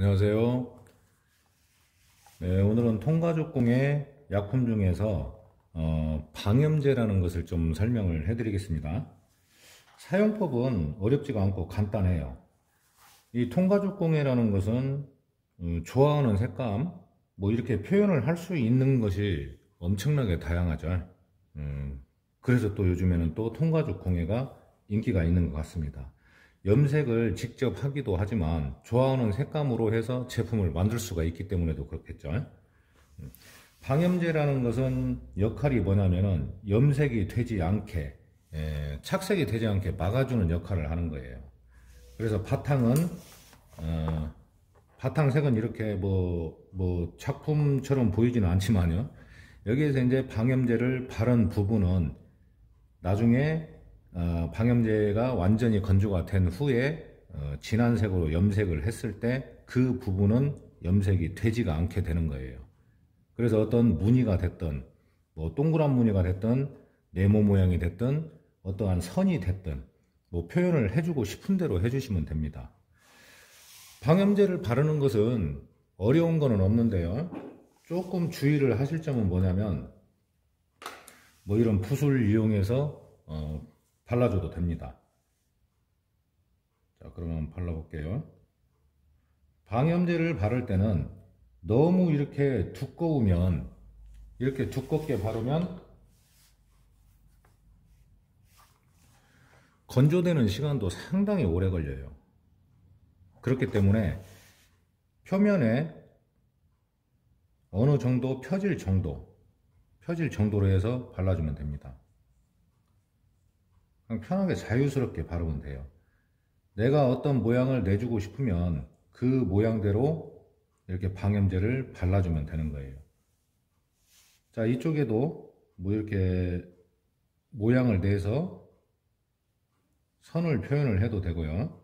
안녕하세요. 네, 오늘은 통가죽공의 약품 중에서 방염제라는 것을 좀 설명을 해드리겠습니다. 사용법은 어렵지가 않고 간단해요. 이 통가죽공예라는 것은 좋아하는 색감, 뭐 이렇게 표현을 할 수 있는 것이 엄청나게 다양하죠. 그래서 또 요즘에는 또 통가죽공예가 인기가 있는 것 같습니다. 염색을 직접 하기도 하지만 좋아하는 색감으로 해서 제품을 만들 수가 있기 때문에도 그렇겠죠. 방염제라는 것은 역할이 뭐냐면은 염색이 되지 않게, 착색이 되지 않게 막아주는 역할을 하는 거예요. 그래서 바탕색은 이렇게 뭐 작품처럼 보이지는 않지만요. 여기에서 이제 방염제를 바른 부분은 나중에 방염제가 완전히 건조가 된 후에 진한 색으로 염색을 했을 때 그 부분은 염색이 되지가 않게 되는 거예요. 그래서 어떤 무늬가 됐든 뭐 동그란 무늬가 됐든 네모 모양이 됐든 어떠한 선이 됐든 뭐 표현을 해주고 싶은 대로 해주시면 됩니다. 방염제를 바르는 것은 어려운 거는 없는데요. 조금 주의를 하실 점은 뭐냐면 뭐 이런 붓을 이용해서 발라줘도 됩니다. 자, 그러면 발라볼게요. 방염제를 바를 때는 너무 이렇게 두꺼우면, 이렇게 두껍게 바르면 건조되는 시간도 상당히 오래 걸려요. 그렇기 때문에 표면에 어느 정도 펴질 정도로 해서 발라주면 됩니다. 그냥 편하게 자유스럽게 바르면 돼요. 내가 어떤 모양을 내주고 싶으면 그 모양대로 이렇게 방염제를 발라주면 되는 거예요. 자, 이쪽에도 뭐 이렇게 모양을 내서 선을 표현을 해도 되고요.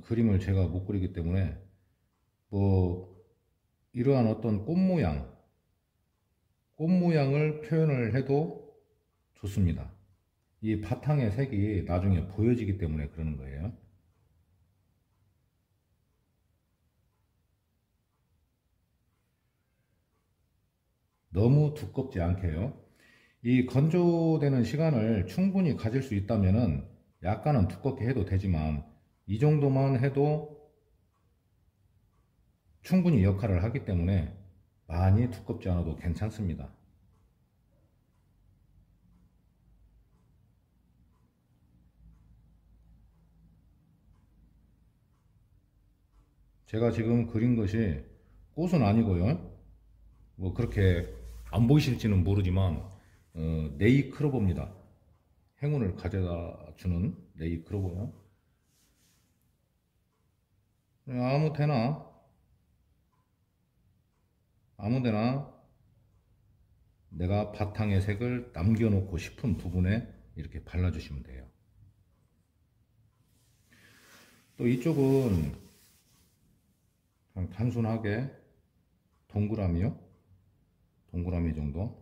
그림을 제가 못 그리기 때문에 뭐 이러한 어떤 꽃 모양을 표현을 해도 좋습니다. 이 바탕의 색이 나중에 보여지기 때문에 그러는 거예요. 너무 두껍지 않게요. 이 건조되는 시간을 충분히 가질 수 있다면은 약간은 두껍게 해도 되지만 이 정도만 해도 충분히 역할을 하기 때문에 많이 두껍지 않아도 괜찮습니다. 제가 지금 그린 것이 꽃은 아니고요. 뭐 그렇게 안 보이실지는 모르지만 네이크로버입니다. 행운을 가져다 주는 네이크로버요. 아무데나 내가 바탕의 색을 남겨놓고 싶은 부분에 이렇게 발라주시면 돼요. 또 이쪽은 그냥 단순하게 동그라미 정도.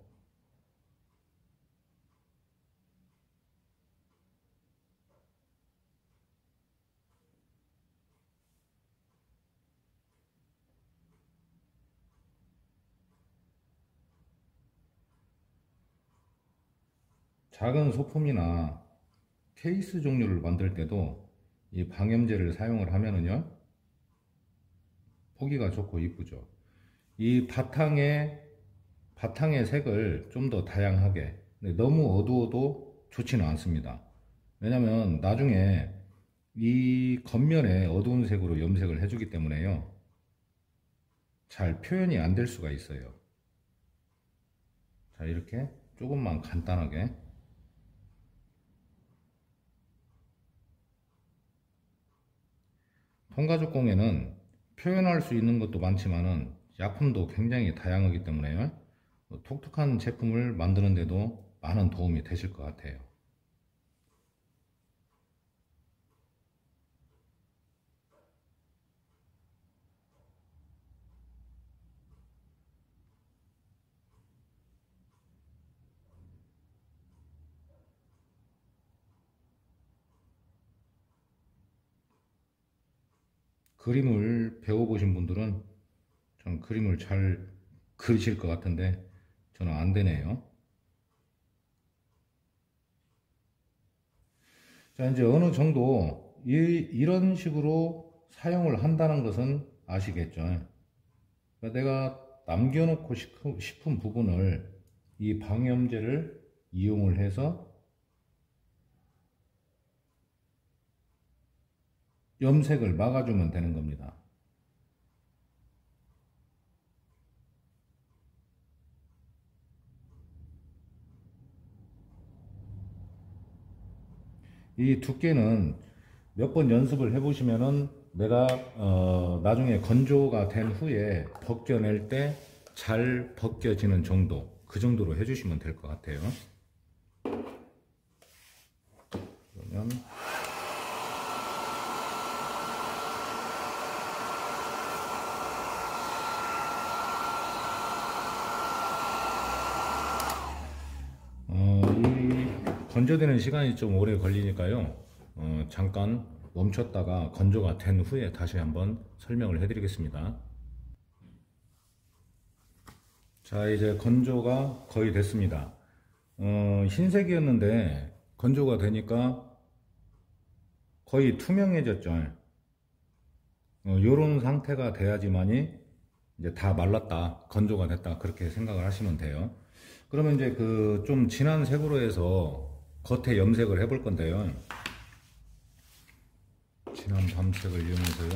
작은 소품이나 케이스 종류를 만들 때도 이 방염제를 사용을 하면은요, 보기가 좋고 이쁘죠. 이 바탕의 색을 좀 더 다양하게, 근데 너무 어두워도 좋지는 않습니다. 왜냐면 나중에 이 겉면에 어두운 색으로 염색을 해주기 때문에요, 잘 표현이 안 될 수가 있어요. 자, 이렇게 조금만 간단하게. 통가죽공예는 표현할 수 있는 것도 많지만은 약품도 굉장히 다양하기 때문에요, 독특한 제품을 만드는데도 많은 도움이 되실 것 같아요. 그림을 배워보신 분들은 참 그림을 잘 그리실 것 같은데 저는 안 되네요. 자, 이제 어느 정도 이런 식으로 사용을 한다는 것은 아시겠죠? 그러니까 내가 남겨놓고 싶은 부분을 이 방염제를 이용을 해서 염색을 막아주면 되는 겁니다. 이 두께는 몇 번 연습을 해보시면은 내가 나중에 건조가 된 후에 벗겨낼 때 잘 벗겨지는 정도, 그 정도로 해주시면 될 것 같아요. 그러면 이 건조되는 시간이 좀 오래 걸리니까요. 잠깐 멈췄다가 건조가 된 후에 다시 한번 설명을 해드리겠습니다. 자, 이제 건조가 거의 됐습니다. 흰색이었는데 건조가 되니까 거의 투명해졌죠. 요런 상태가 돼야지만이 이제 다 말랐다, 건조가 됐다, 그렇게 생각을 하시면 돼요. 그러면 이제 그 좀 진한 색으로 해서 겉에 염색을 해볼 건데요. 진한 밤색을 이용해서요.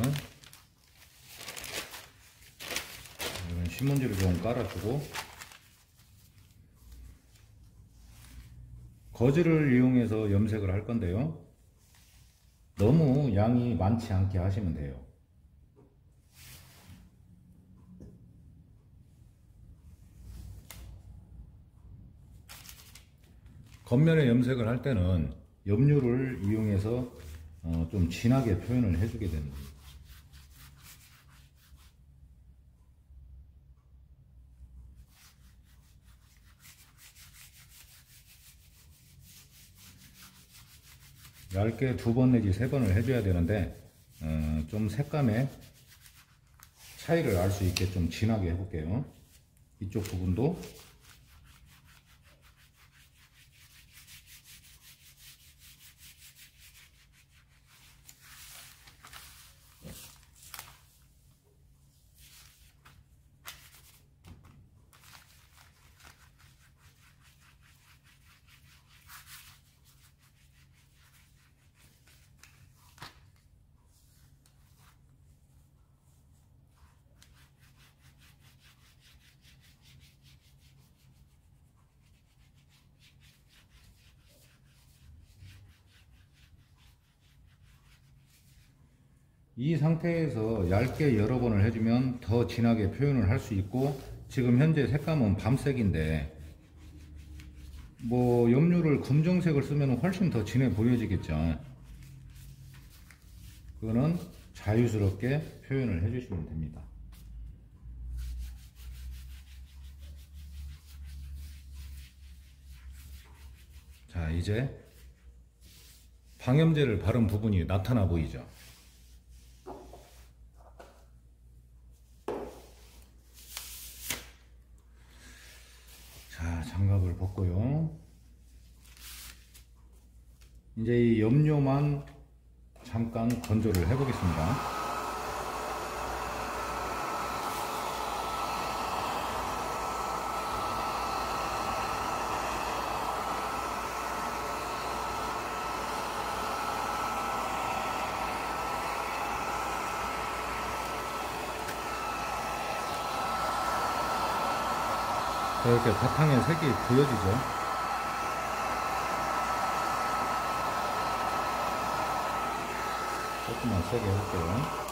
이런 신문지를 좀 깔아주고, 거즈를 이용해서 염색을 할 건데요. 너무 양이 많지 않게 하시면 돼요. 겉면에 염색을 할 때는 염료를 이용해서 좀 진하게 표현을 해주게 됩니다. 얇게 2번 내지 3번을 해줘야 되는데 좀 색감의 차이를 알 수 있게 좀 진하게 해볼게요. 이쪽 부분도 이 상태에서 얇게 여러 번을 해주면 더 진하게 표현을 할 수 있고, 지금 현재 색감은 밤색인데 뭐 염료를 검정색을 쓰면 훨씬 더 진해 보여지겠죠. 그거는 자유스럽게 표현을 해주시면 됩니다. 자, 이제 방염제를 바른 부분이 나타나 보이죠. 자, 장갑을 벗고요. 이제 이 염료만 잠깐 건조를 해 보겠습니다. 이렇게 바탕에 색이 보여지죠. 조금만 세게 해볼게요.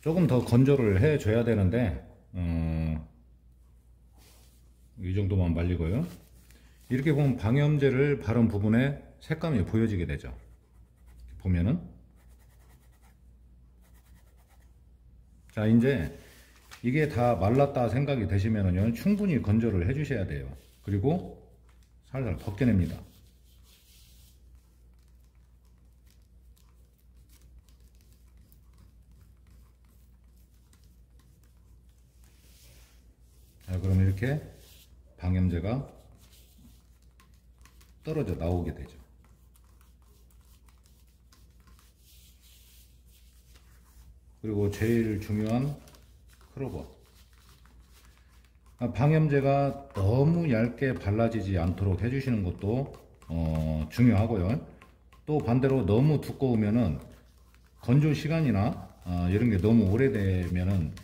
조금 더 건조를 해줘야 되는데 이 정도만 말리고요. 이렇게 보면 방염제를 바른 부분에 색감이 보여지게 되죠. 보면은 자, 이제 이게 다 말랐다 생각이 되시면은요, 충분히 건조를 해 주셔야 돼요. 그리고 살살 벗겨냅니다. 자, 그럼 이렇게 방염제가 떨어져 나오게 되죠. 그리고 제일 중요한 크로버. 방염제가 너무 얇게 발라지지 않도록 해주시는 것도 중요하고요. 또 반대로 너무 두꺼우면은 건조 시간이나 이런 게 너무 오래되면은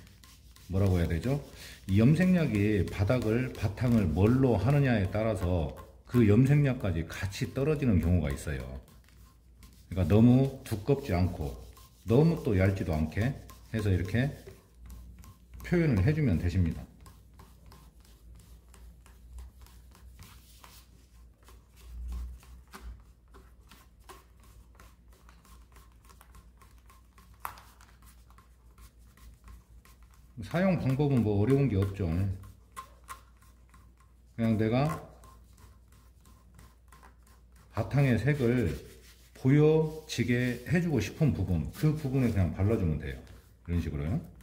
뭐라고 해야 되죠? 이 염색약이 바탕을 뭘로 하느냐에 따라서 그 염색약까지 같이 떨어지는 경우가 있어요. 그러니까 너무 두껍지 않고 너무 또 얇지도 않게 해서 이렇게 표현을 해주면 되십니다. 사용 방법은 뭐 어려운 게 없죠. 그냥 내가 바탕의 색을 보여지게 해주고 싶은 부분, 그 부분에 그냥 발라주면 돼요. 이런 식으로요.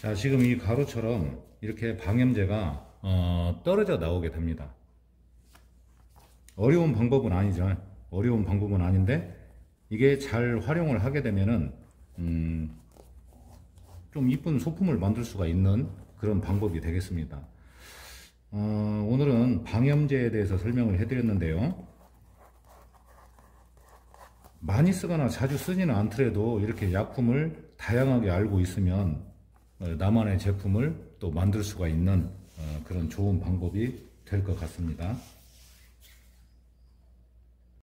자, 지금 이 가루처럼 이렇게 방염제가 떨어져 나오게 됩니다. 어려운 방법은 아니죠. 어려운 방법은 아닌데 이게 잘 활용을 하게 되면은 좀 이쁜 소품을 만들 수가 있는 그런 방법이 되겠습니다. 오늘은 방염제에 대해서 설명을 해드렸는데요. 많이 쓰거나 자주 쓰지는 않더라도 이렇게 약품을 다양하게 알고 있으면 나만의 제품을 또 만들 수가 있는 그런 좋은 방법이 될 것 같습니다.